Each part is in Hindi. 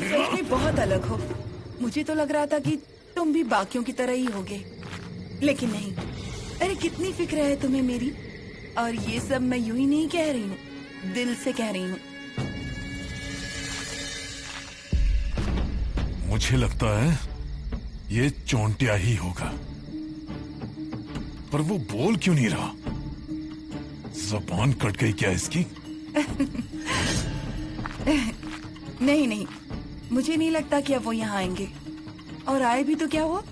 सच में बहुत अलग हो। मुझे तो लग रहा था कि तुम भी बाकियों की तरह ही होगे, लेकिन नहीं। अरे कितनी फिक्र है तुम्हें मेरी। और ये सब मैं यूं ही नहीं कह रही हूँ, दिल से कह रही हूँ। मुझे लगता है ये चौंटिया ही होगा, पर वो बोल क्यों नहीं रहा? ज़बान कट गई क्या इसकी? नहीं नहीं, मुझे नहीं लगता कि अब वो यहाँ आएंगे। और आए भी तो क्या हुआ,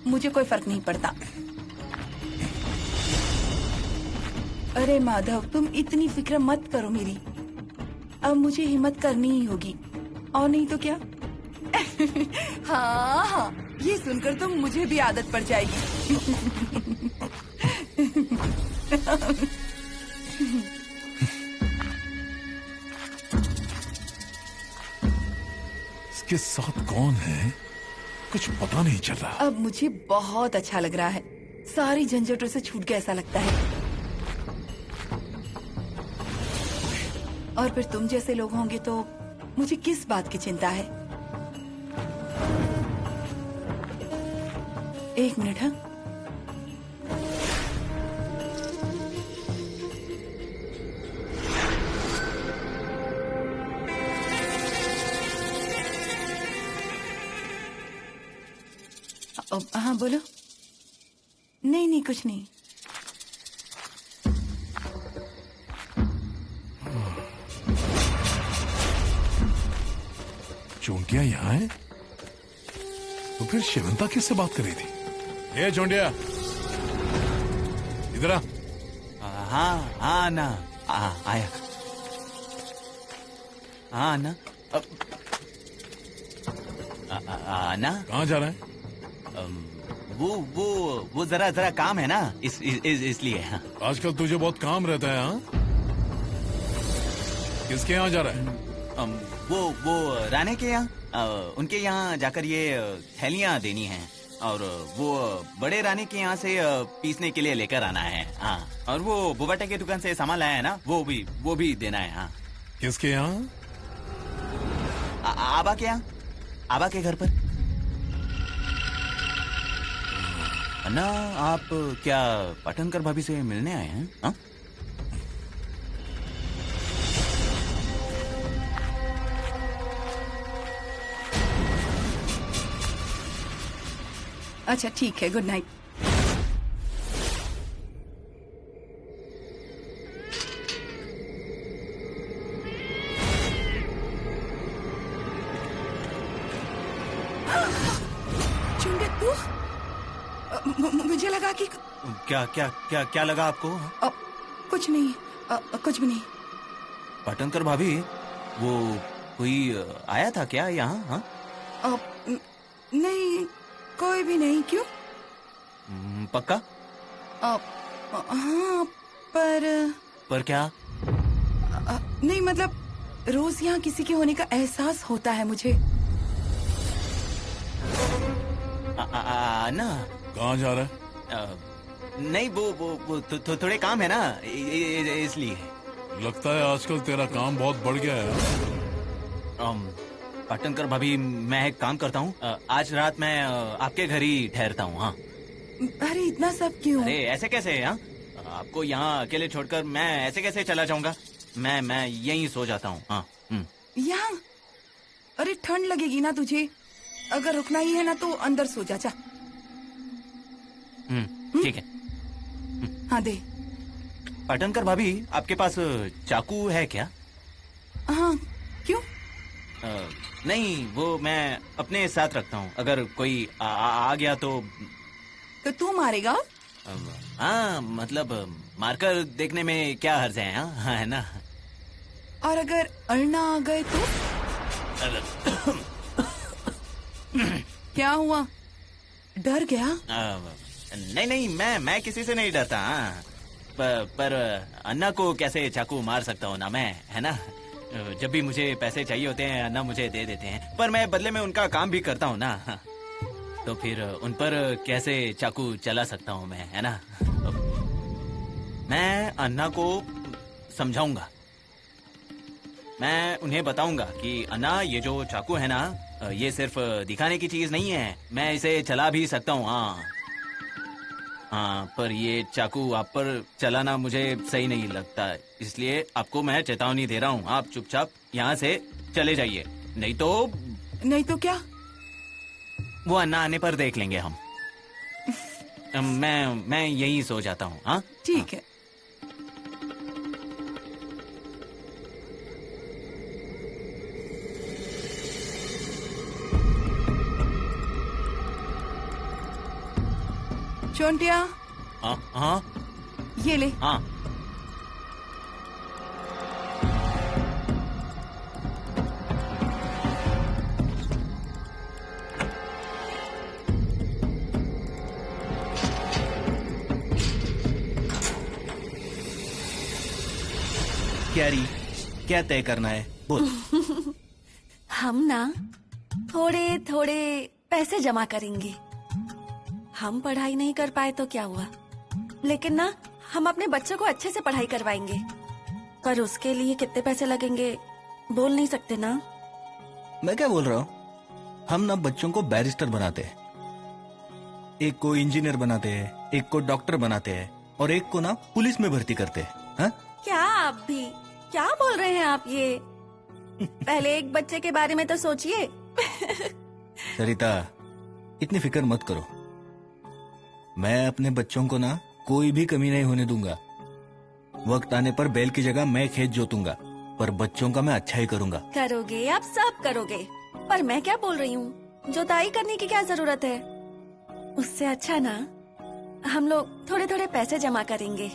मुझे कोई फर्क नहीं पड़ता। अरे माधव, तुम इतनी फिक्र मत करो मेरी। अब मुझे हिम्मत करनी ही होगी, और नहीं तो क्या। हाँ हाँ, ये सुनकर तो मुझे भी आदत पड़ जाएगी। इसके साथ कौन है, कुछ पता नहीं चल रहा। अब मुझे बहुत अच्छा लग रहा है, सारी झंझटों से छूट गया ऐसा लगता है। और फिर तुम जैसे लोग होंगे तो मुझे किस बात की चिंता है। एक मिनट। हाँ, हाँ बोलो। नहीं नहीं, कुछ नहीं। चौंटिया यहाँ है, तो फिर शिवंता किससे बात कर रही थी? ए चौंटिया, इधर आ। हाँ हाँ ना, आया। हाँ ना, ना कहाँ जा रहा है? वो जरा काम है ना, इसलिए। हाँ। आजकल तुझे बहुत काम रहता है। हाँ, किसके यहाँ जा रहा है? वो राणे के यहाँ, उनके यहाँ जाकर ये थैलियाँ देनी हैं, और वो बड़े रानी के यहाँ से पीसने के लिए लेकर आना है। हाँ, और वो बुबाटे की दुकान से सामान लाया है ना, वो भी देना है। हाँ। किसके यहाँ? आबा के यहाँ, आबा के घर पर। अन्ना, आप क्या पाटनकर भाभी से मिलने आए हैं? हाँ? अच्छा ठीक है, गुड नाइट। चुंगे तू? मुझे लगा कि क्या लगा आपको? कुछ नहीं, कुछ भी नहीं। पाटनकर भाभी, वो कोई आया था क्या यहाँ? हाँ? नहीं, कोई भी नहीं। क्यों? पक्का? हाँ, पर क्या? नहीं, मतलब रोज यहाँ किसी के होने का एहसास होता है मुझे। ना, कहाँ जा रहा है? नहीं, वो थोड़े काम है ना, इसलिए। लगता है आजकल तेरा काम बहुत बढ़ गया है। पाटनकर भाभी, मैं एक काम करता हूँ, आज रात मैं आपके घर ही ठहरता हूँ। हाँ। अरे इतना सब क्यों? अरे ऐसे कैसे? हाँ, आपको यहाँ अकेले छोड़कर मैं ऐसे कैसे चला जाऊंगा? मैं यहीं सो जाता हूँ। हाँ। यहाँ? अरे ठंड लगेगी ना तुझे, अगर रुकना ही है ना तो अंदर सो जा। ठीक है। हाँ दे। पाटनकर भाभी, आपके पास चाकू है क्या? हाँ, क्यों? नहीं, वो मैं अपने साथ रखता हूँ, अगर कोई आ गया तो तू मारेगा? हाँ, मतलब मारकर देखने में क्या हर्ज है? हाँ, है ना? और अगर अड़ना आ गए तो? क्या हुआ, डर गया? नहीं, मैं किसी से नहीं डरता। पर अन्ना को कैसे चाकू मार सकता हूँ ना मैं, है ना? जब भी मुझे पैसे चाहिए होते हैं, अन्ना मुझे दे देते हैं, पर मैं बदले में उनका काम भी करता हूँ ना, तो फिर उन पर कैसे चाकू चला सकता हूँ मैं, है ना? मैं अन्ना को समझाऊंगा। मैं उन्हें बताऊंगा कि अन्ना ये जो चाकू है ना, ये सिर्फ दिखाने की चीज नहीं है, मैं इसे चला भी सकता हूँ। हाँ हाँ, पर ये चाकू आप पर चलाना मुझे सही नहीं लगता, इसलिए आपको मैं चेतावनी दे रहा हूँ। आप चुपचाप यहाँ से चले जाइए, नहीं तो क्या? वो अन्ना आने पर देख लेंगे हम। मैं यही सो जाता हूँ। हाँ ठीक है। चोंटिया, हाँ हाँ ये ले। हाँ। क्यारी, क्या तय करना है बोल। हम ना थोड़े थोड़े पैसे जमा करेंगे। हम पढ़ाई नहीं कर पाए तो क्या हुआ, लेकिन ना हम अपने बच्चों को अच्छे से पढ़ाई करवाएंगे। पर उसके लिए कितने पैसे लगेंगे बोल नहीं सकते ना। मैं क्या बोल रहा हूँ, हम ना बच्चों को बैरिस्टर बनाते हैं, एक को इंजीनियर बनाते हैं, एक को डॉक्टर बनाते हैं और एक को ना पुलिस में भर्ती करते हैं। हाँ? क्या आप भी क्या बोल रहे हैं आप ये? पहले एक बच्चे के बारे में तो सोचिए। सरिता, इतनी फिक्र मत करो, मैं अपने बच्चों को ना कोई भी कमी नहीं होने दूंगा। वक्त आने पर बैल की जगह मैं खेत जोतूंगा, पर बच्चों का मैं अच्छा ही करूंगा। करोगे, आप सब करोगे, पर मैं क्या बोल रही हूँ, जोताई करने की क्या जरूरत है? उससे अच्छा ना हम लोग थोड़े थोड़े पैसे जमा करेंगे।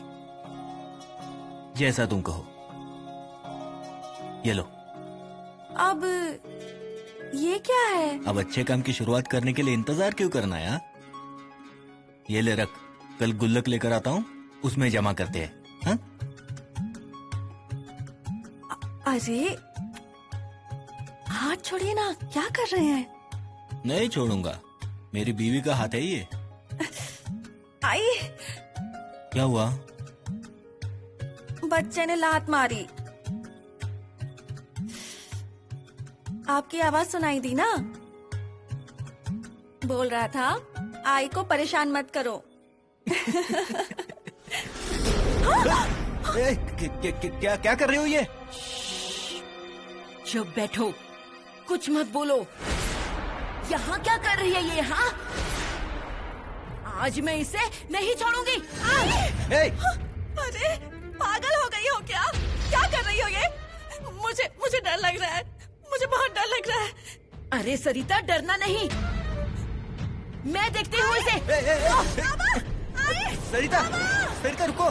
जैसा तुम कहो। ये लो। अब ये क्या है? अब अच्छे काम की शुरुआत करने के लिए इंतजार क्यों करना है? हाँ? ये ले रख, कल गुल्लक लेकर आता हूँ, उसमें जमा करते हैं। हाँ? अरे हाथ छोड़िए ना, क्या कर रहे हैं? नहीं छोड़ूंगा, मेरी बीवी का हाथ है ये। आई, क्या हुआ? बच्चे ने लात मारी। आपकी आवाज सुनाई दी ना? बोल रहा था आई को परेशान मत करो। क्या क्या कर रहे हो ये? चुप बैठो, कुछ मत बोलो। यहाँ क्या कर रही है ये? हाँ, आज मैं इसे नहीं छोड़ूंगी। अरे पागल हो गई हो क्या? क्या कर रही हो ये? मुझे डर लग रहा है, मुझे बहुत डर लग रहा है। अरे सरिता, डरना नहीं, मैं देखती हूँ इसे। सरिता, सरिता रुको।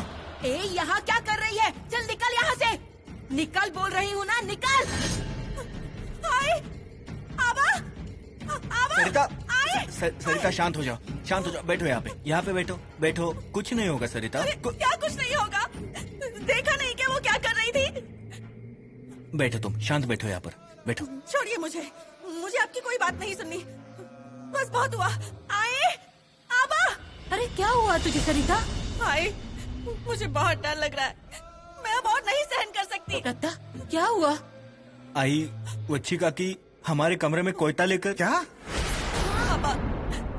ए, यहाँ क्या कर रही है? चल निकल यहाँ से, निकल बोल रही हूँ ना, निकल। सरिता, सरिता शांत हो जाओ, शांत हो जाओ, बैठो यहाँ पे बैठो, बैठो, कुछ नहीं होगा सरिता। क्या कुछ नहीं होगा? देखा नहीं क्या वो क्या कर रही थी? बैठो, तुम शांत बैठो यहाँ पर, बैठो। छोड़िए मुझे आपकी कोई बात नहीं सुननी, बस बहुत हुआ। आए आबा। अरे क्या हुआ तुझे सरिता? आए, मुझे बहुत डर लग रहा है, मैं अब और नहीं सहन कर सकती। दत्ता, क्या हुआ? आई वच्छी काकी हमारे कमरे में कोयता लेकर। क्या? आबा,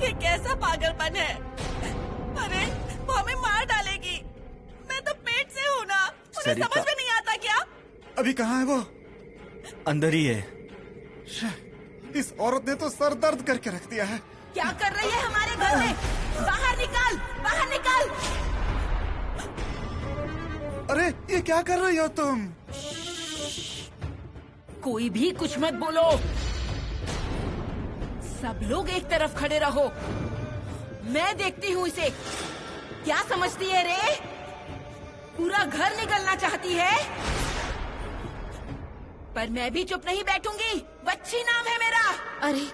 ये कैसा पागलपन है? अरे वो हमें मार डालेगी, मैं तो पेट से हूँ ना, मुझे सरिता, समझ में नहीं आता क्या? अभी कहाँ है वो? अंदर ही है। इस औरत ने तो सर दर्द करके रख दिया है। क्या कर रही है हमारे घर में? बाहर निकल, बाहर निकल। अरे ये क्या कर रही हो तुम? कोई भी कुछ मत बोलो, सब लोग एक तरफ खड़े रहो, मैं देखती हूँ इसे। क्या समझती है रे? पूरा घर निगलना चाहती है? पर मैं भी चुप नहीं बैठूंगी, बच्ची नाम है मेरा। अरे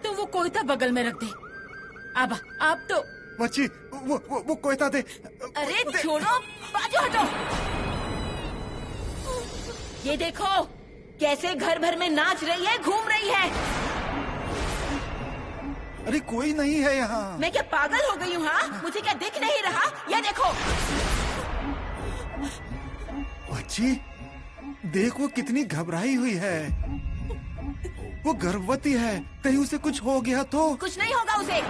तो वो कोयता बगल में रख दे। अब आप तो बच्ची, वो कोयता दे। अरे छोड़ो, बाजू हटो। ये देखो कैसे घर भर में नाच रही है, घूम रही है। अरे कोई नहीं है यहाँ। मैं क्या पागल हो गई हूँ? हाँ, मुझे क्या दिख नहीं रहा? ये देखो। बच्ची, देख वो कितनी घबराई हुई है। वो गर्भवती है, कहीं उसे कुछ हो गया तो। कुछ नहीं होगा उसे।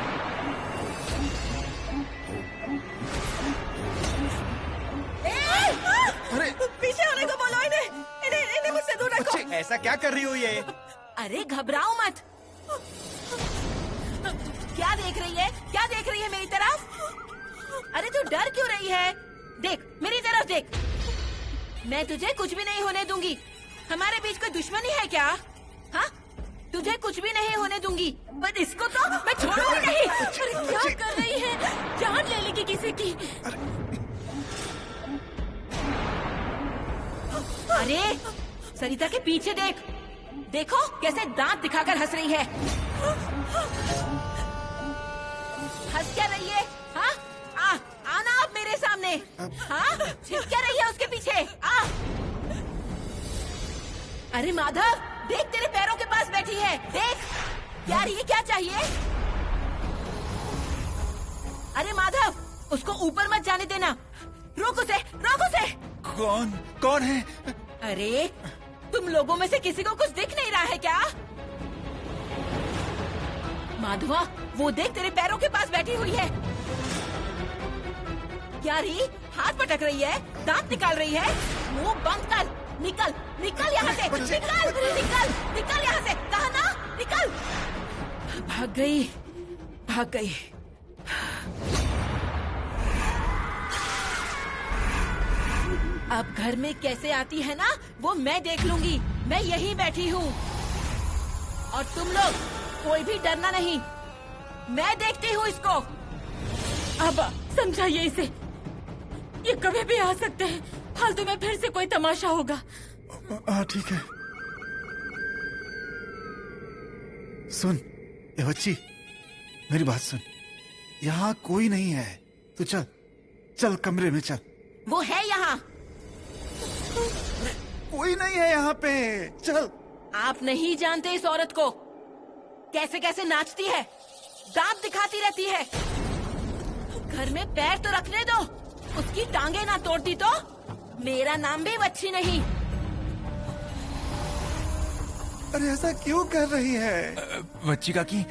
अरे पीछे होने को बोलो इन्हें, इन्हें मुझसे दूर रखो। ऐसा क्या कर रही हो ये? अरे घबराओ मत। क्या देख रही है? क्या देख रही है मेरी तरफ? अरे तू डर क्यों रही है? देख मेरी तरफ देख। मैं तुझे कुछ भी नहीं होने दूंगी। हमारे बीच कोई दुश्मनी है क्या? हाँ, तुझे कुछ भी नहीं होने दूंगी, पर इसको तो मैं छोड़ूंगी नहीं। अरे क्या कर रही है? जान ले लेगी किसी की। अरे सरिता के पीछे देख, देखो कैसे दांत दिखाकर हंस रही है। हंस क्या रही है? हाँ, आना आप मेरे सामने। हाँ, छिप क्या रही है उसके पीछे? आ। अरे माधव, देख तेरे पैरों के पास बैठी है। देख यार, ये क्या चाहिए? अरे माधव, उसको ऊपर मत जाने देना। रोक उसे, रोक उसे। कौन है? अरे तुम लोगों में से किसी को कुछ दिख नहीं रहा है क्या? माधवा, वो देख तेरे पैरों के पास बैठी हुई है। क्या रही? हाथ पटक रही है, दांत निकाल रही है। मुंह बंद कर, निकल, निकल यहाँ से, निकल, निकल, निकल यहाँ से। कहा ना, निकल। भाग गई, भाग गई। अब घर में कैसे आती है ना, वो मैं देख लूंगी। मैं यहीं बैठी हूँ और तुम लोग कोई भी डरना नहीं। मैं देखती हूँ इसको। अब समझाइए इसे, ये कभी भी आ सकते हैं। फालतू में फिर से कोई तमाशा होगा। ठीक है। सुन ये बच्ची, मेरी बात सुन। यहाँ कोई नहीं है, तू चल, चल कमरे में चल। वो है यहाँ। कोई नहीं है यहाँ पे, चल। आप नहीं जानते इस औरत को, कैसे कैसे नाचती है, दांत दिखाती रहती है। घर में पैर तो रखने दो, उसकी टांगे ना तोड़ती तो मेरा नाम भी बच्ची नहीं। अरे ऐसा क्यों कर रही है? बच्ची काकी,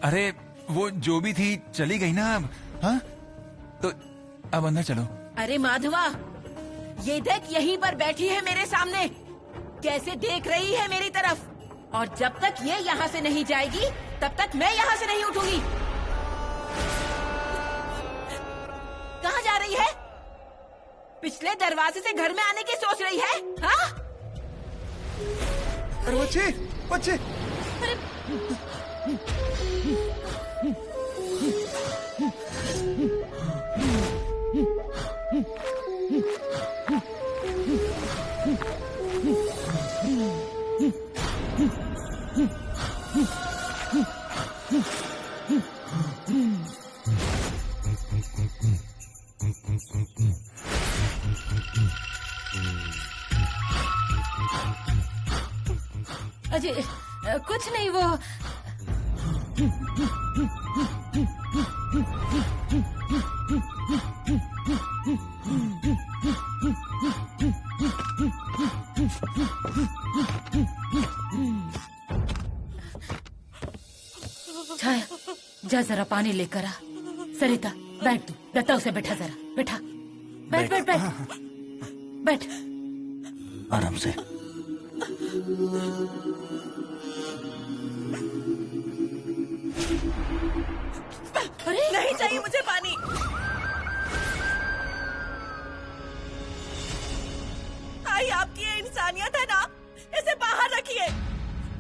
अरे वो जो भी थी चली गई ना अब। हाँ, तो अब अंदर चलो। अरे माधवा, ये देख यहीं पर बैठी है मेरे सामने, कैसे देख रही है मेरी तरफ। और जब तक ये यहाँ से नहीं जाएगी, तब तक मैं यहाँ से नहीं उठूंगी। कहाँ जा रही है? पिछले दरवाजे से घर में आने की सोच रही है? हाँ? अरे बच्चे, बच्चे। अजय, कुछ नहीं, वो छाया, जा जरा पानी लेकर आ। सरिता, बैठ तू, दत्ता उसे बैठा जरा, बैठा, बैठ बैठ बैठ बैठ। आराम से। अरे नहीं चाहिए मुझे पानी। आई, आपकी ये इंसानियत है ना, इसे बाहर रखिए।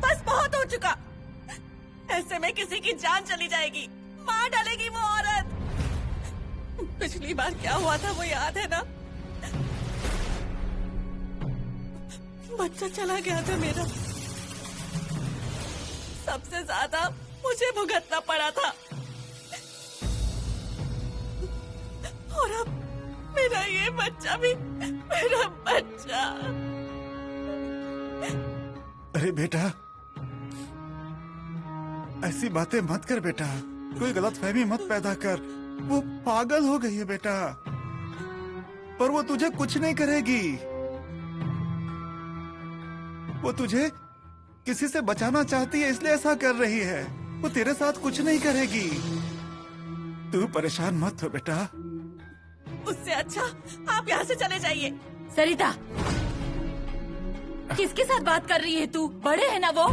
बस बहुत हो चुका। ऐसे में किसी की जान चली जाएगी, मार डालेगी वो औरत। पिछली बार क्या हुआ था वो याद है ना? बच्चा चला गया था मेरा, सबसे ज्यादा मुझे भुगतना पड़ा था। और अब मेरा ये बच्चा भी, मेरा बच्चा। अरे बेटा, ऐसी बातें मत कर बेटा, कोई गलतफहमी मत पैदा कर। वो पागल हो गई है बेटा, पर वो तुझे कुछ नहीं करेगी। वो तुझे किसी से बचाना चाहती है, इसलिए ऐसा कर रही है। वो तेरे साथ कुछ नहीं करेगी। तू परेशान मत हो बेटा। उससे अच्छा आप यहाँ से चले जाइए। सरिता, किसके साथ बात कर रही है तू? बड़े है ना वो?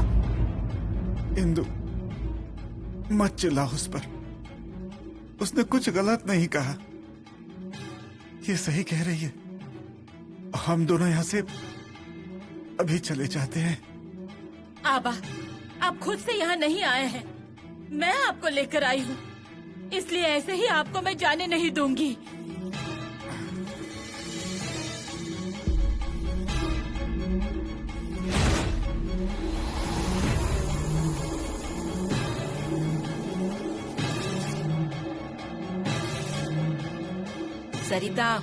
इंदु, मत चिल्ला उस पर। उसने कुछ गलत नहीं कहा। ये सही कह रही है। हम दोनों यहाँ से अभी चले जाते हैं। आबा, आप खुद से यहाँ नहीं आए हैं, मैं आपको लेकर आई हूँ, इसलिए ऐसे ही आपको मैं जाने नहीं दूंगी। सरिता,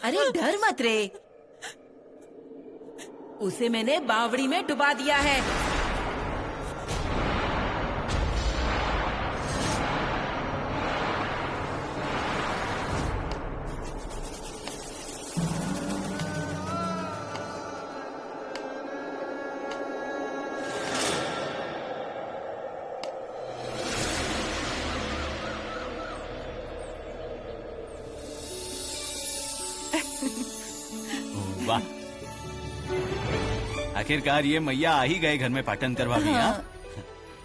अरे डर मत रे, उसे मैंने बावड़ी में डुबा दिया है। वाह, आखिरकार ये मैया आ ही गए घर में पाटनकर भाभी। हाँ,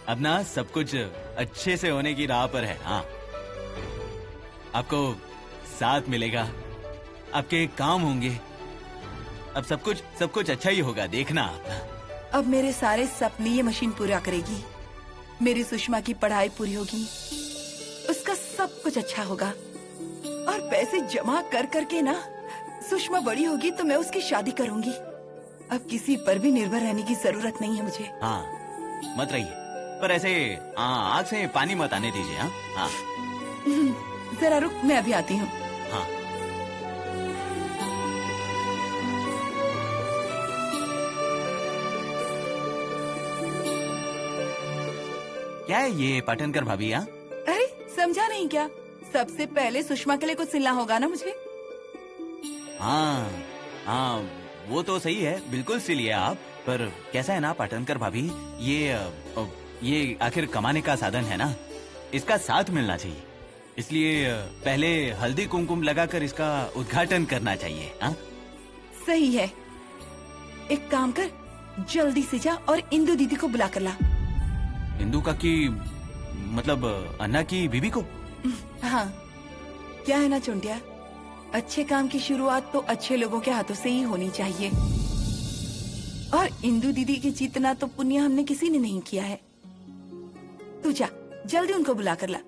अब ना सब कुछ अच्छे से होने की राह पर है। हाँ, आपको साथ मिलेगा, आपके काम होंगे, अब सब कुछ अच्छा ही होगा, देखना आप। अब मेरे सारे सपने ये मशीन पूरा करेगी। मेरी सुषमा की पढ़ाई पूरी होगी, उसका सब कुछ अच्छा होगा, और पैसे जमा कर करके ना सुषमा बड़ी होगी तो मैं उसकी शादी करूंगी। अब किसी पर भी निर्भर रहने की जरूरत नहीं है मुझे। हाँ, मत रहिए, पर ऐसे आँख से पानी मत आने दीजिए। हाँ हाँ, जरा रुक, मैं अभी आती हूँ। हाँ। क्या है ये पाटनकर भाभी? हाँ, अरे समझा नहीं क्या? सबसे पहले सुषमा के लिए कुछ सिलना होगा ना मुझे। हाँ हाँ, वो तो सही है, बिल्कुल सिलिए आप। पर कैसा है ना पाटनकर भाभी, ये आखिर कमाने का साधन है ना, इसका साथ मिलना चाहिए। इसलिए पहले हल्दी कुमकुम लगाकर इसका उद्घाटन करना चाहिए। हाँ, सही है। एक काम कर, जल्दी से जा और इंदु दीदी को बुला कर ला। इंदु का की मतलब अन्ना की बीबी को? हाँ, क्या है ना चुंटिया, अच्छे काम की शुरुआत तो अच्छे लोगों के हाथों से ही होनी चाहिए। और इंदु दीदी के जितना तो पुण्य हमने किसी ने नहीं किया है। तू जा, जल्दी उनको बुला कर ला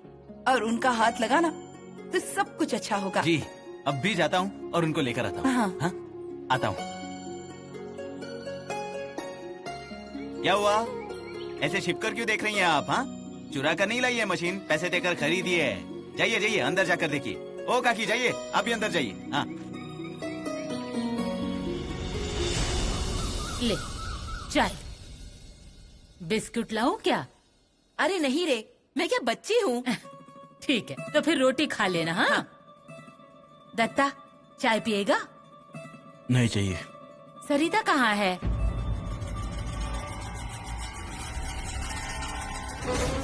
और उनका हाथ लगाना तो सब कुछ अच्छा होगा। जी, अब भी जाता हूँ और उनको लेकर आता हूँ। हाँ। हाँ, आता हूँ। क्या हुआ, ऐसे छिपकर क्यों देख रही हैं आप? हाँ, चुरा कर नहीं लाई है मशीन, पैसे देकर खरीदी है। जाइए जाइए, अंदर जाकर देखिए। ओ काकी, जाइए, आप भी अंदर जाइए। हाँ, ले चाय, बिस्कुट लाऊं क्या? अरे नहीं रे, मैं क्या बच्ची हूँ। ठीक है, तो फिर रोटी खा लेना। हाँ, दत्ता, चाय पिएगा? नहीं चाहिए। सरिता कहाँ है?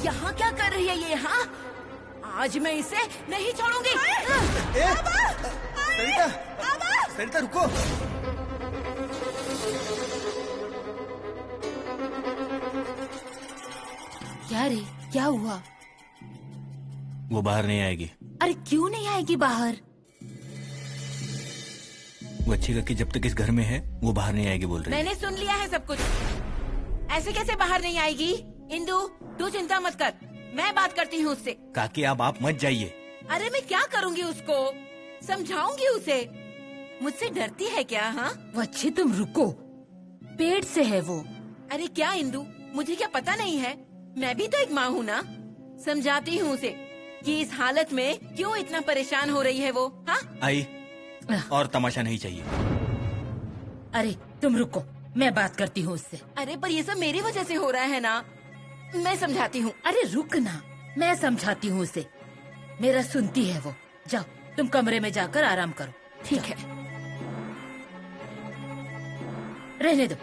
यहाँ क्या कर रही है ये? हाँ, आज मैं इसे नहीं छोड़ूंगी। सरिता, सरिता रुको। क्या रे, क्या हुआ? वो बाहर नहीं आएगी। अरे क्यों नहीं आएगी बाहर? वो अच्छी करके जब तक इस घर में है वो बाहर नहीं आएगी बोल रही है। मैंने सुन लिया है सब कुछ। ऐसे कैसे बाहर नहीं आएगी? इंदु, तू चिंता मत कर, मैं बात करती हूँ उससे। काकी आप मत जाइए। अरे मैं क्या करूँगी उसको, समझाऊंगी उसे। मुझसे डरती है क्या? हाँ, वच्छी तुम रुको, पेट से है वो। अरे क्या इंदु, मुझे क्या पता नहीं है? मैं भी तो एक माँ हूँ ना। समझाती हूँ उसे कि इस हालत में क्यों इतना परेशान हो रही है वो। हाँ, आई, और तमाशा नहीं चाहिए। अरे तुम रुको, मैं बात करती हूँ उससे। अरे पर ये सब मेरी वजह से हो रहा है ना, मैं समझाती हूँ। अरे रुक ना, मैं समझाती हूँ उसे, मेरा सुनती है वो। जाओ तुम कमरे में जाकर आराम करो। ठीक है। रहने दो,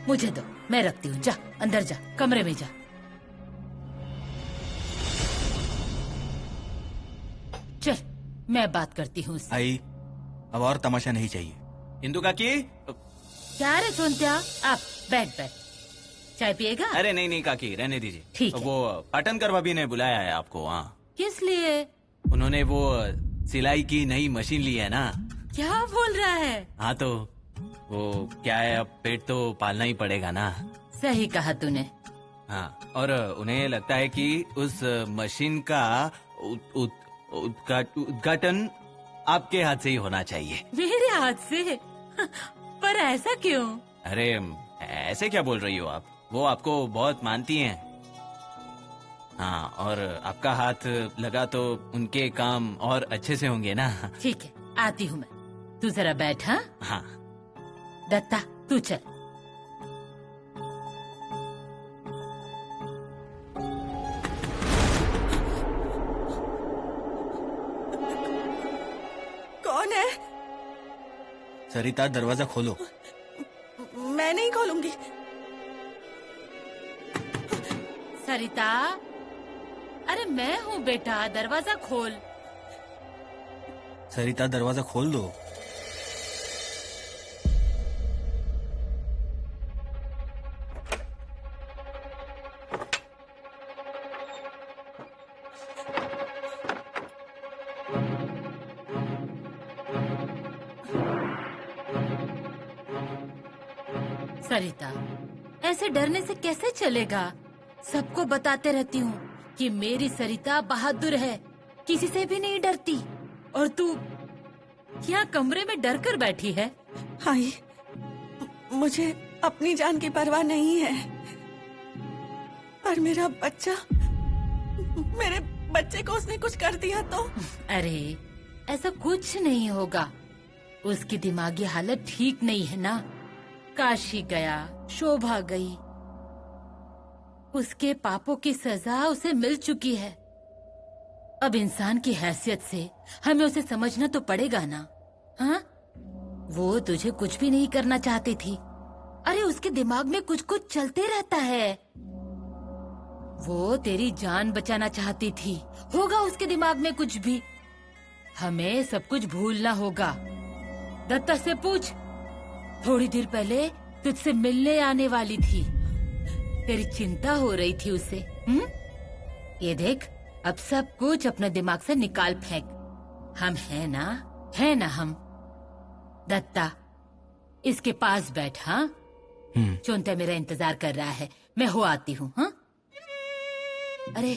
मुझे दो, मैं रखती हूँ। जा अंदर जा, कमरे में जा। चल मैं बात करती हूँ उससे। आई, अब और तमाशा नहीं चाहिए। इंदु काकी। क्या रे सोनत्या, आप बैठ बैठ, चाय पिएगा? अरे नहीं नहीं काकी, रहने दीजिए। ठीक है। वो पाटनकर भाभी ने बुलाया है आपको। हाँ, किस लिए? उन्होंने वो सिलाई की नई मशीन ली है ना। क्या बोल रहा है? हाँ तो वो क्या है, अब पेट तो पालना ही पड़ेगा ना। सही कहा तूने। हाँ, और उन्हें लगता है कि उस मशीन का उद्घाटन आपके हाथ से ही होना चाहिए। मेरे हाथ से? पर ऐसा क्यों? अरे ऐसे क्या बोल रही हो आप, वो आपको बहुत मानती हैं। हाँ, और आपका हाथ लगा तो उनके काम और अच्छे से होंगे ना। ठीक है, आती हूँ मैं, तू जरा बैठ। हाँ हाँ दत्ता, तू चल। कौन है? सरिता, दरवाजा खोलो। मैं नहीं खोलूंगी। सरिता, अरे मैं हूँ बेटा, दरवाजा खोल। सरिता, दरवाजा खोल दो। सरिता, ऐसे डरने से कैसे चलेगा? सबको बताते रहती हूँ कि मेरी सरिता बहादुर है, किसी से भी नहीं डरती। और तू यहाँ कमरे में डर कर बैठी है। आई, मुझे अपनी जान की परवाह नहीं है, पर मेरा बच्चा, मेरे बच्चे को उसने कुछ कर दिया तो? अरे ऐसा कुछ नहीं होगा, उसकी दिमागी हालत ठीक नहीं है ना। काशी गया, शोभा गई, उसके पापों की सजा उसे मिल चुकी है। अब इंसान की हैसियत से हमें उसे समझना तो पड़ेगा ना। हाँ, वो तुझे कुछ भी नहीं करना चाहती थी। अरे उसके दिमाग में कुछ कुछ चलते रहता है। वो तेरी जान बचाना चाहती थी, होगा उसके दिमाग में कुछ भी। हमें सब कुछ भूलना होगा। दत्ता से पूछ, थोड़ी देर पहले तुझसे मिलने आने वाली थी, तेरी चिंता हो रही थी उसे। ये देख, अब सब कुछ अपने दिमाग से निकाल फेंक। हम है ना हम। दत्ता, इसके पास बैठ। हाँ, चोंता मेरा इंतजार कर रहा है, मैं हो आती हूँ। हाँ, अरे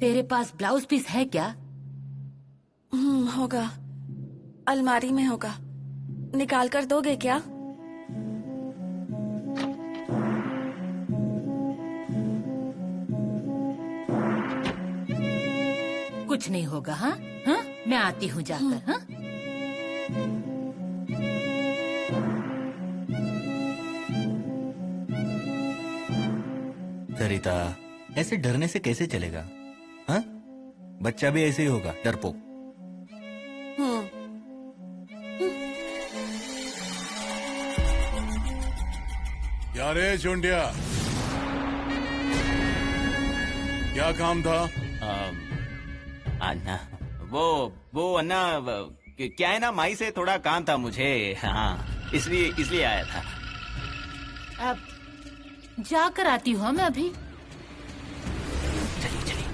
तेरे पास ब्लाउज पीस है क्या? होगा, अलमारी में होगा, निकाल कर दोगे क्या? कुछ नहीं होगा। हाँ हाँ, मैं आती हूँ जाकर। हाँ, सरिता, ऐसे डरने से कैसे चलेगा? हाँ, बच्चा भी ऐसे ही होगा, डरपोक। क्या रे चुंडिया, क्या काम था? अन्ना, वो अन्ना, क्या है ना, माई से थोड़ा काम था मुझे। हाँ, इसलिए आया था। अब जाकर आती हूँ मैं अभी। चलिए चलिए।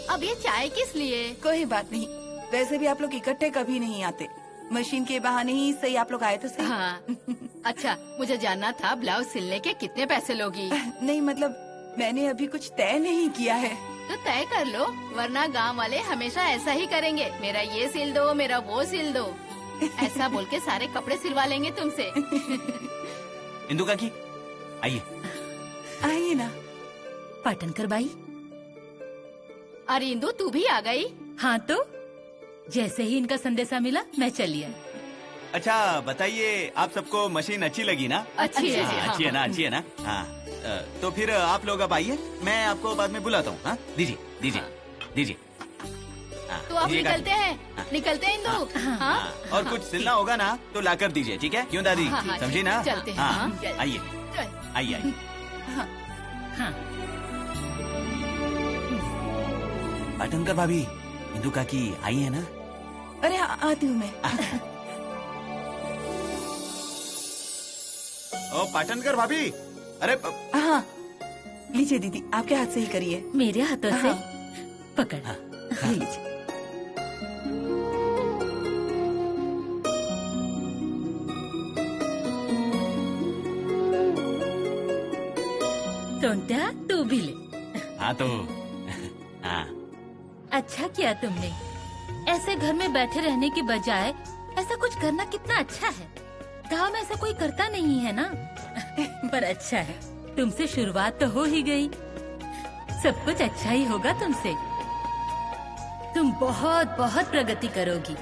अब ये चाय किस लिए? कोई बात नहीं, वैसे भी आप लोग इकट्ठे कभी नहीं आते, मशीन के बहाने ही सही आप लोग आए तो सही। हाँ। अच्छा, मुझे जानना था ब्लाउज सिलने के कितने पैसे लोगी? नहीं मतलब मैंने अभी कुछ तय नहीं किया है। तो तय कर लो, वरना गांव वाले हमेशा ऐसा ही करेंगे, मेरा ये सिल दो, मेरा वो सिल दो, ऐसा बोल के सारे कपड़े सिलवा लेंगे तुमसे। इंदु काकी, आइए। आइए ना। पाटनकर बाई। अरे इंदु, तू भी आ गई? हाँ तो जैसे ही इनका संदेशा मिला मैं चली आई। अच्छा बताइए, आप सबको मशीन अच्छी लगी ना? अच्छी है। हाँ, अच्छी है ना, अच्छी है ना। हाँ, तो फिर आप लोग अब आइए, मैं आपको बाद में बुलाता हूँ। हाँ, दीजिए दीजिए दीजिए। हाँ, तो आप दीजिए निकलते गाड़ी। हैं, निकलते हैं इंदू। हाँ, और कुछ सिलना होगा ना तो लाकर दीजिए, ठीक है? क्यों दादी, हाँ, समझी ना? चलते हैं, हाँ, हाँ। आइए आइए आइए। हाँ। पाटनकर भाभी, इंदू काकी आई है ना? अरे हाँ, आती हूँ मैं। ओ पाटनकर भाभी, अरे हाँ, लीजिए दीदी, आपके हाथ से ही करिए। मेरे हाथों से हाँ। पकड़। ये लीजिए। सोनत्या, तू भी ले। हाँ तो हाँ, अच्छा किया तुमने। ऐसे घर में बैठे रहने की बजाय ऐसा कुछ करना कितना अच्छा है। गांव में ऐसा कोई करता नहीं है ना। पर अच्छा है, तुमसे शुरुआत तो हो ही गई। सब कुछ अच्छा ही होगा तुमसे। तुम बहुत बहुत प्रगति करोगी।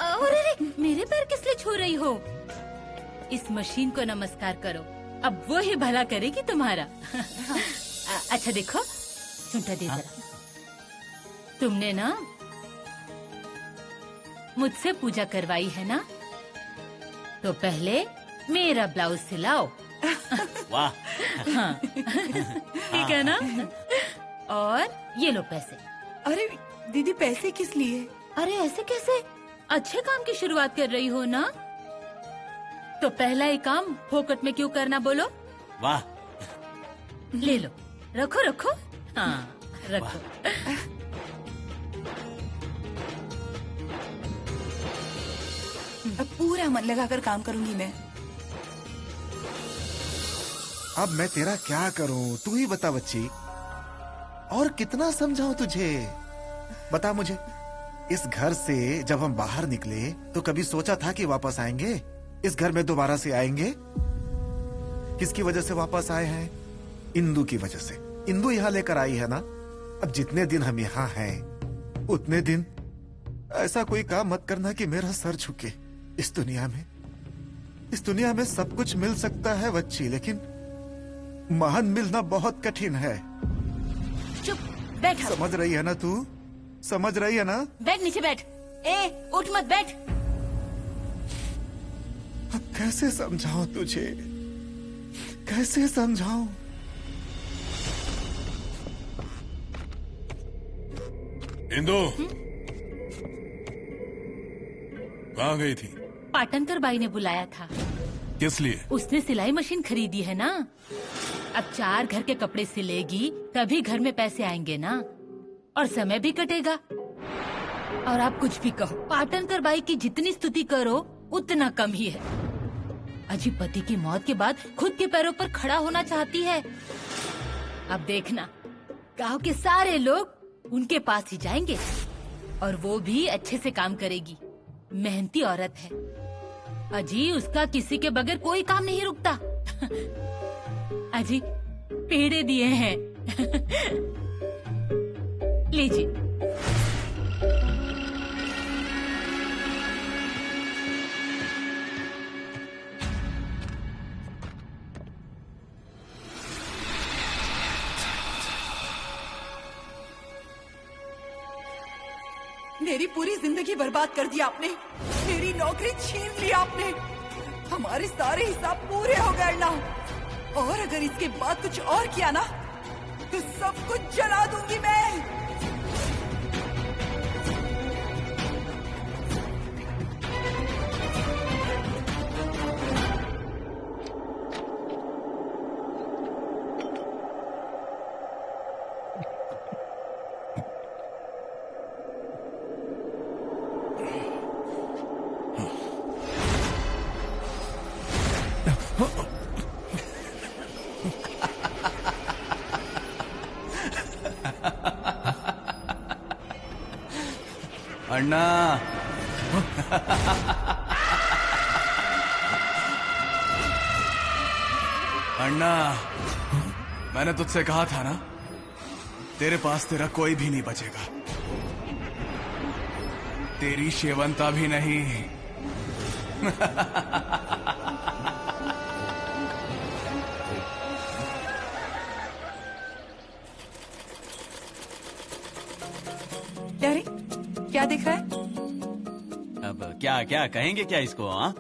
और अरे, मेरे पैर किस लिए छू रही हो? इस मशीन को नमस्कार करो, अब वो ही भला करेगी तुम्हारा। अच्छा देखो, सुनता दे जरा। तुमने ना मुझसे पूजा करवाई है ना, तो पहले मेरा ब्लाउज सिलाओ। वाह। हाँ। ठीक है ना? और ये लो पैसे। अरे दीदी, पैसे किस लिए? अरे ऐसे कैसे? अच्छे काम की शुरुआत कर रही हो ना, तो पहला ही काम फोकट में क्यों करना, बोलो? वाह। ले लो, रखो रखो। हाँ रखो। अब पूरा मन लगाकर काम करूंगी मैं। अब मैं तेरा क्या करूं, तू ही बता बच्ची। और कितना समझाऊं तुझे? बता मुझे, इस घर से जब हम बाहर निकले तो कभी सोचा था कि वापस आएंगे? इस घर में दोबारा से आएंगे? किसकी वजह से वापस आए हैं? इंदू की वजह से। इंदू यहाँ लेकर आई है ना। अब जितने दिन हम यहाँ हैं, उतने दिन ऐसा कोई काम मत करना कि मेरा सर झुके। इस दुनिया में सब कुछ मिल सकता है बच्ची, लेकिन महान मिलना बहुत कठिन है। चुप बैठ। समझ रही है ना तू? समझ रही है ना? बैठ नीचे बैठ। उठ मत, बैठ। अब कैसे समझाऊं तुझे, कैसे समझाऊं? इंदु कहाँ गई थी? पाटनकर बाई ने बुलाया था। किस लिए? उसने सिलाई मशीन खरीदी है ना। अब 4 घर के कपड़े सिलेगी तभी घर में पैसे आएंगे ना, और समय भी कटेगा। और आप कुछ भी कहो, पाटनकर बाई की जितनी स्तुति करो उतना कम ही है। अजी पति की मौत के बाद खुद के पैरों पर खड़ा होना चाहती है। अब देखना, गांव के सारे लोग उनके पास ही जाएंगे, और वो भी अच्छे से काम करेगी। मेहनती औरत है अजी, उसका किसी के बगैर कोई काम नहीं रुकता। अजी पेड़े दिए हैं। लीजिए। मेरी पूरी जिंदगी बर्बाद कर दी आपने। मेरी नौकरी छीन ली आपने। हमारे सारे हिसाब पूरे हो गए ना। और अगर इसके बाद कुछ और किया ना, तो सब कुछ जला दूंगी मैं। अन्ना। अन्ना, मैंने तुझसे कहा था ना, तेरे पास तेरा कोई भी नहीं बचेगा। तेरी शेवंता भी नहीं। क्या रे, क्या दिख रहा है? अब क्या क्या कहेंगे क्या इसको? हाँ,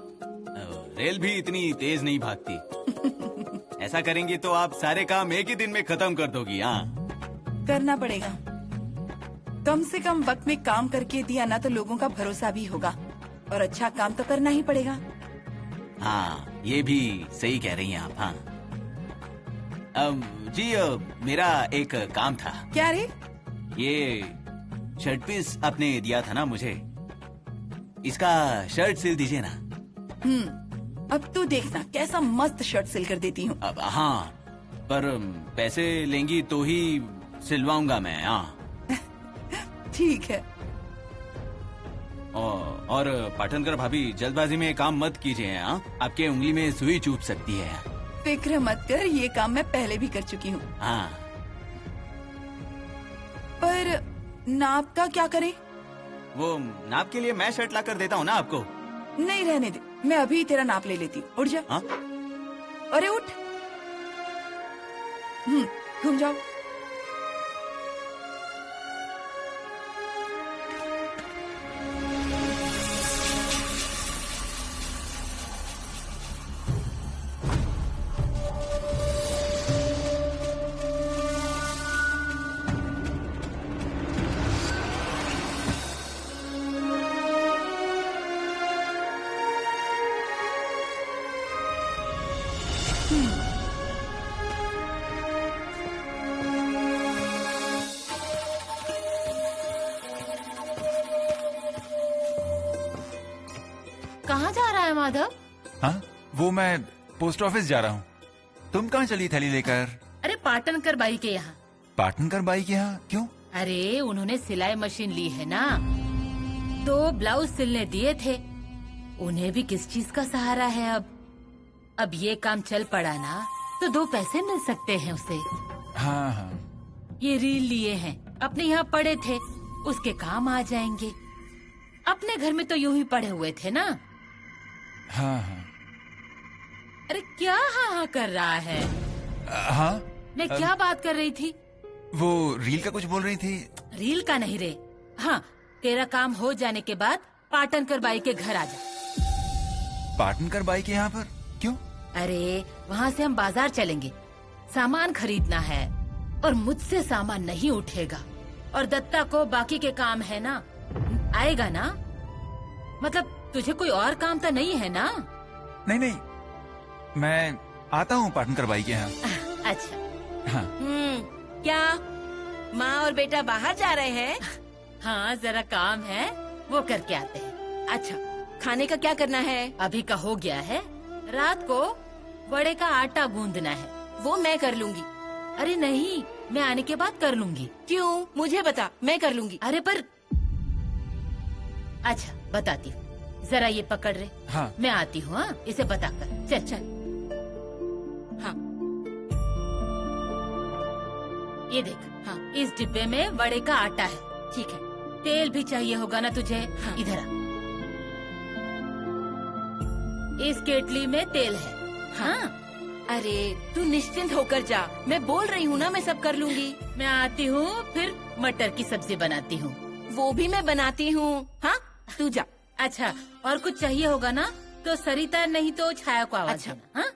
रेल भी इतनी तेज नहीं भागती। ऐसा करेंगे तो आप सारे काम एक ही दिन में खत्म कर दोगी। हाँ, करना पड़ेगा। कम से कम वक्त में काम करके दिया ना तो लोगों का भरोसा भी होगा, और अच्छा काम तो करना ही पड़ेगा। हाँ, ये भी सही कह रही हैं आप। हाँ जी, मेरा एक काम था। क्या रे? ये शर्ट पीस आपने दिया था ना मुझे, इसका शर्ट सिल दीजिए ना। अब तू देखना कैसा मस्त शर्ट सिल कर देती हूँ। अब हाँ, पर पैसे लेंगी तो ही सिलवाऊंगा मैं। हाँ ठीक है। और पाटनकर भाभी, जल्दबाजी में काम मत कीजिए। हाँ, आपके उंगली में सुई चुभ सकती है। फिक्र मत कर, ये काम मैं पहले भी कर चुकी हूँ। हाँ, पर नाप का क्या करे? वो नाप के लिए मैं शर्ट ला कर देता हूँ ना आपको। नहीं, रहने दे, मैं अभी तेरा नाप ले लेती हूँ। उठ जा। हाँ? अरे उठ। घूम जाओ। कहाँ जा रहा है माधव? हाँ, वो मैं पोस्ट ऑफिस जा रहा हूँ। तुम कहाँ चली थैली लेकर? अरे पाटनकर बाई के यहाँ। पाटनकर बाई के यहाँ? क्यों? अरे उन्होंने सिलाई मशीन ली है ना, 2 ब्लाउज सिलने दिए थे। उन्हें भी किस चीज का सहारा है अब ये काम चल पड़ा ना तो 2 पैसे मिल सकते हैं उसे। हाँ हाँ। ये रील लिए हैं, अपने यहाँ पड़े थे, उसके काम आ जाएंगे। अपने घर में तो यूं ही पड़े हुए थे ना। हाँ हाँ। अरे क्या हाँ हाँ कर रहा है? हाँ, मैं क्या बात कर रही थी? वो रील का कुछ बोल रही थी। रील का नहीं रे। हाँ, तेरा काम हो जाने के बाद पाटनकर बाई के घर आ जा। पाटनकर बाई के यहाँ पर क्यों? अरे वहाँ से हम बाजार चलेंगे, सामान खरीदना है और मुझसे सामान नहीं उठेगा। और दत्ता को बाकी के काम है ना, आएगा ना? मतलब तुझे कोई और काम तो नहीं है ना? नहीं नहीं, मैं आता हूँ पाटनकर बाई के यहाँ। अच्छा। हाँ। क्या माँ और बेटा बाहर जा रहे हैं? हाँ, जरा काम है, वो करके आते हैं। अच्छा, खाने का क्या करना है? अभी का हो गया है, रात को वड़े का आटा गूंदना है। वो मैं कर लूंगी। अरे नहीं, मैं आने के बाद कर लूंगी। क्यों? मुझे बता, मैं कर लूंगी। अरे पर अच्छा बताती हूँ, जरा ये पकड़ रे। हाँ। मैं आती हूँ। हाँ, इसे बता कर। चल चल। हाँ, ये देख। हाँ, इस डिब्बे में वड़े का आटा है। ठीक है। तेल भी चाहिए होगा ना तुझे? हाँ। इधर आ। इस केटली में तेल है। हाँ। अरे तू निश्चिंत होकर जा, मैं बोल रही हूँ ना, मैं सब कर लूंगी। मैं आती हूँ, फिर मटर की सब्जी बनाती हूँ। वो भी मैं बनाती हूँ। हाँ, तू जा। अच्छा, और कुछ चाहिए होगा ना तो सरिता नहीं तो छाया को आवाज अच्छा। देना। हाँ,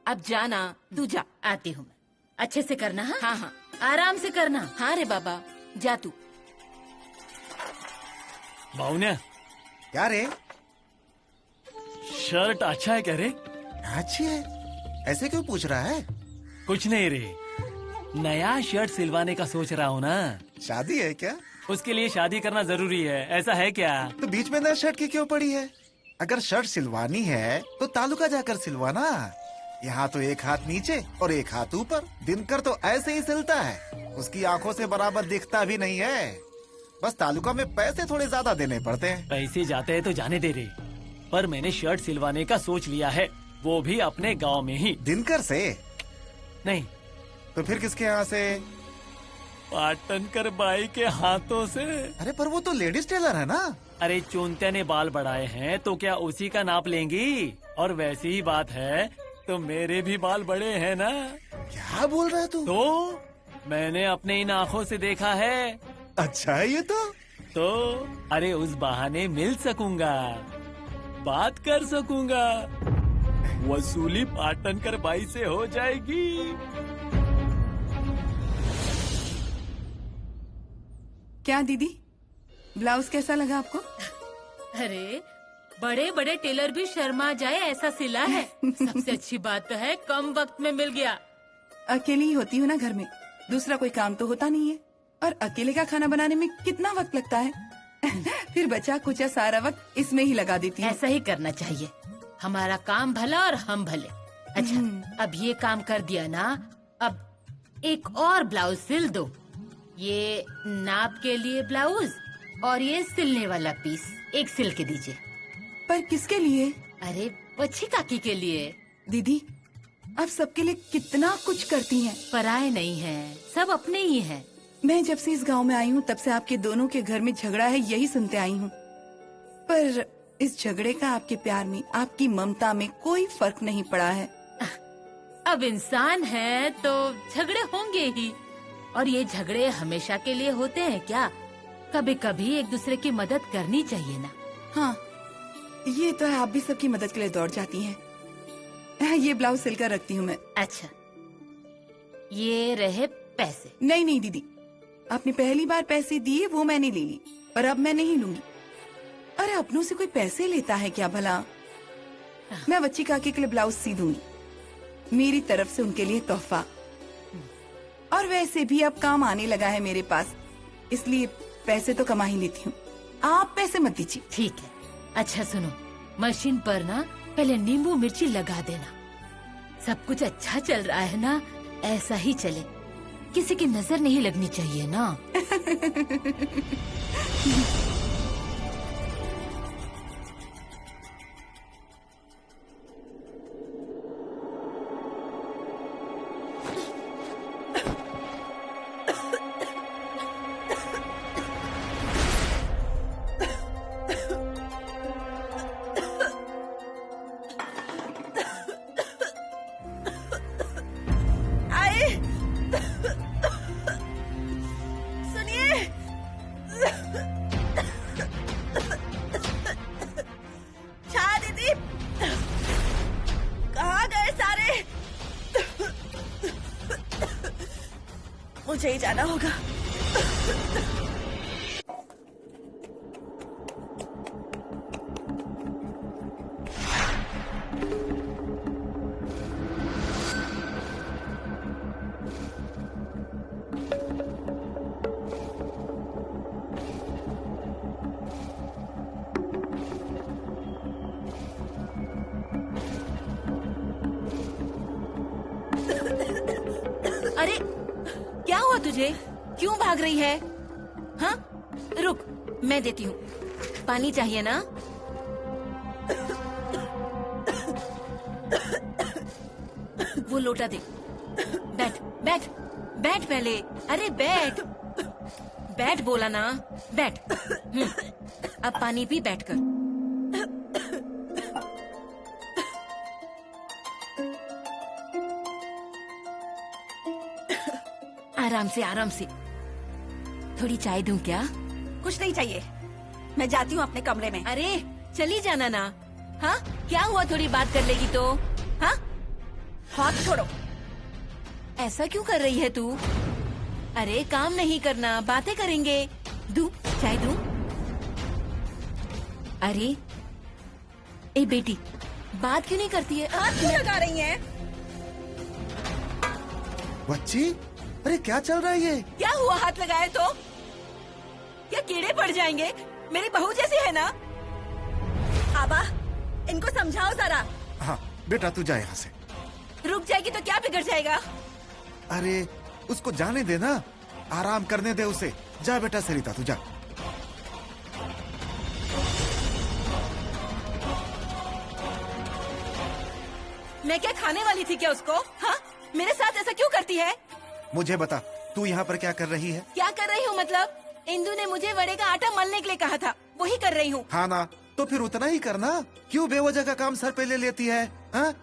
अब जाना, तू जा। आती हूँ मैं। अच्छे से करना। हाँ हाँ हाँ। आराम से करना। हाँ रे बाबा, जा तू। भावन्या, क्या रे? शर्ट अच्छा है क्या रे? अच्छी है, ऐसे क्यों पूछ रहा है? कुछ नहीं रे, नया शर्ट सिलवाने का सोच रहा हूँ ना। शादी है क्या? उसके लिए शादी करना जरूरी है, ऐसा है क्या? तो बीच में नया शर्ट की क्यों पड़ी है? अगर शर्ट सिलवानी है तो तालुका जाकर सिलवाना। यहाँ तो एक हाथ नीचे और एक हाथ ऊपर। दिनकर तो ऐसे ही सिलता है, उसकी आंखों से बराबर दिखता भी नहीं है। बस तालुका में पैसे थोड़े ज्यादा देने पड़ते हैं। पैसे जाते हैं तो जाने दे रे, पर मैंने शर्ट सिलवाने का सोच लिया है, वो भी अपने गांव में ही। दिनकर से? नहीं तो फिर किसके यहाँ से? पाटनकर बाई के हाथों से। अरे पर वो तो लेडीज टेलर है ना। अरे चूंत्या ने बाल बढ़ाए हैं तो क्या उसी का नाप लेंगी? और वैसी ही बात है तो मेरे भी बाल बड़े हैं ना। क्या बोल रहा है तू? तो मैंने अपने इन आँखों से देखा है। अच्छा है ये तो। तो अरे उस बहाने मिल सकूंगा, बात कर सकूंगा, वसूली पाटनकर भाई से हो जाएगी। क्या दीदी, ब्लाउज कैसा लगा आपको? अरे बड़े बड़े टेलर भी शर्मा जाए ऐसा सिला है। सबसे अच्छी बात तो है कम वक्त में मिल गया। अकेली ही होती हूँ ना घर में, दूसरा कोई काम तो होता नहीं है, और अकेले का खाना बनाने में कितना वक्त लगता है। फिर बचा कुचा सारा वक्त इसमें ही लगा देती हूँ। ऐसा ही करना चाहिए, हमारा काम भला और हम भले। अच्छा अब ये काम कर दिया ना, अब एक और ब्लाउज सिल दो। ये नाप के लिए ब्लाउज और ये सिलने वाला पीस एक सिल के दीजिए। पर किसके लिए? अरे बच्ची काकी के लिए। दीदी आप सबके लिए कितना कुछ करती हैं। पराए नहीं हैं, सब अपने ही हैं। मैं जब से इस गांव में आई हूँ तब से आपके दोनों के घर में झगड़ा है यही सुनते आई हूँ, पर इस झगड़े का आपके प्यार में, आपकी ममता में कोई फर्क नहीं पड़ा है। अब इंसान है तो झगड़े होंगे ही, और ये झगड़े हमेशा के लिए होते हैं क्या? कभी कभी एक दूसरे की मदद करनी चाहिए ना। हाँ ये तो है, आप भी सबकी मदद के लिए दौड़ जाती हैं। ये ब्लाउज सिलकर रखती हूँ मैं। अच्छा ये रहे पैसे। नहीं नहीं दीदी, आपने पहली बार पैसे दिए वो मैंने ले ली, और अब मैं नहीं लूंगी। अरे अपनों से कोई पैसे लेता है क्या भला? मैं बच्ची काकी के लिए ब्लाउज सी दूंगी, मेरी तरफ से उनके लिए तोहफा। और वैसे भी अब काम आने लगा है मेरे पास, इसलिए पैसे तो कमा ही लेती हूँ। आप पैसे मत दीजिए। ठीक है। अच्छा सुनो, मशीन पर ना पहले नींबू मिर्ची लगा देना। सब कुछ अच्छा चल रहा है ना, ऐसा ही चले, किसी की नजर नहीं लगनी चाहिए ना। मुझे ही जाना होगा। अरे क्या हुआ तुझे? क्यों भाग रही है? हाँ रुक, मैं देती हूँ। पानी चाहिए ना? वो लोटा दे। बैठ बैठ बैठ पहले। अरे बैठ बैठ बोला ना, बैठ। अब पानी पी बैठ कर। आराम से आराम से। थोड़ी चाय दूं क्या? कुछ नहीं चाहिए, मैं जाती हूँ अपने कमरे में। अरे चली जाना ना। हाँ क्या हुआ, थोड़ी बात कर लेगी तो? हाँ हाथ छोड़ो। ऐसा क्यों कर रही है तू? अरे काम नहीं करना, बातें करेंगे। दूं चाय दूं? अरे ए बेटी, बात क्यों नहीं करती है? हाथ क्यों लगा रही है? बच्ची, अरे क्या चल रहा है ये? क्या हुआ हाथ लगाए तो? क्या कीड़े पड़ जाएंगे? मेरी बहू जैसी है ना। आबा इनको समझाओ जरा। हाँ बेटा तू जा यहाँ से। रुक जाएगी तो क्या बिगड़ जाएगा? अरे उसको जाने दे ना, आराम करने दे उसे। जा बेटा सरिता तू जा। मैं क्या खाने वाली थी क्या उसको? हाँ मेरे साथ ऐसा क्यों करती है? मुझे बता, तू यहाँ पर क्या कर रही है? क्या कर रही हूँ मतलब? इंदु ने मुझे वड़े का आटा मलने के लिए कहा था, वही कर रही हूँ। हाँ ना, तो फिर उतना ही करना। क्यों बेवजह का काम सर पे ले लेती है? हाँ?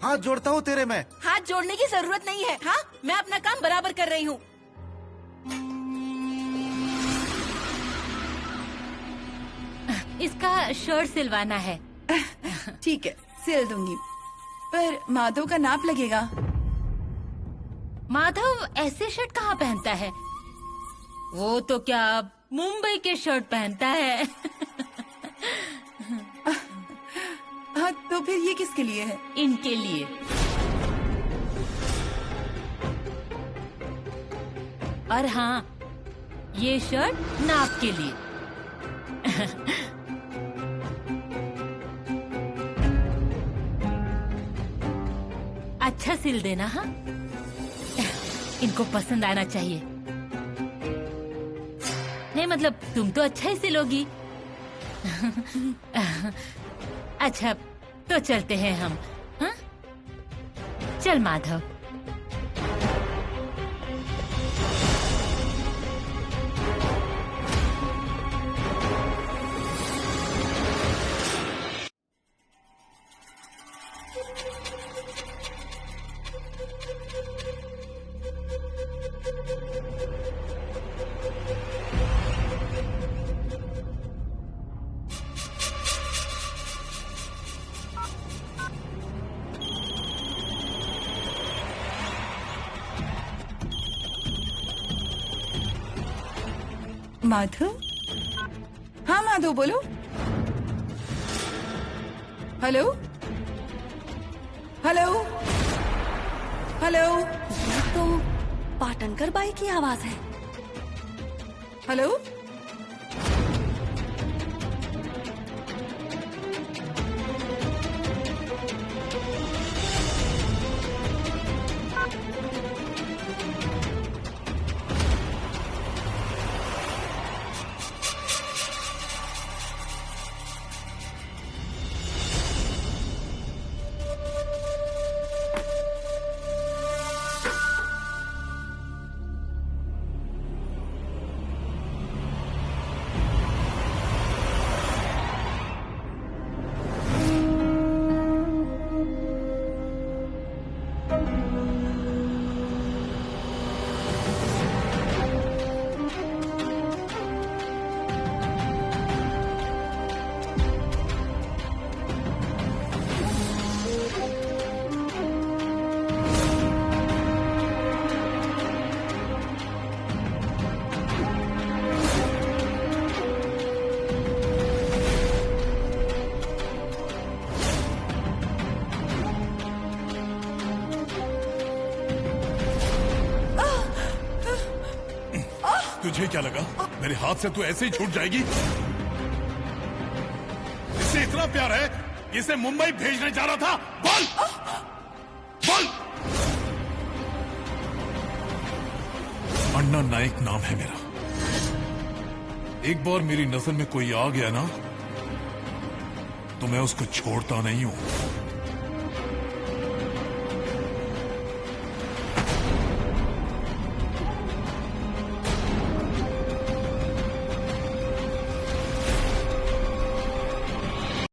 हाथ जोड़ता हूँ तेरे में। हाथ जोड़ने की जरूरत नहीं है। हाँ मैं अपना काम बराबर कर रही हूँ। का शर्ट सिलवाना है। ठीक है, सिल दूंगी, पर माधव का नाप लगेगा। माधव ऐसे शर्ट कहाँ पहनता है? वो तो क्या मुंबई के शर्ट पहनता है। हाँ, तो फिर ये किसके लिए है? इनके लिए। और हाँ, ये शर्ट नाप के लिए। अच्छा सिल देना। हाँ, इनको पसंद आना चाहिए। नहीं मतलब तुम तो अच्छा ही सिलोगी। अच्छा, तो चलते हैं हम। हाँ? चल माधव। माधव? हाँ माधव, बोलो। Hello hello hello. ये तो पाटनकर बाई की आवाज है। हेलो। तुझे क्या लगा मेरे हाथ से तू ऐसे ही छूट जाएगी? इससे इतना प्यार है, इसे मुंबई भेजने जा रहा था। बोल बोल। अन्ना नाइक नाम है मेरा। एक बार मेरी नजर में कोई आ गया ना, तो मैं उसको छोड़ता नहीं हूं।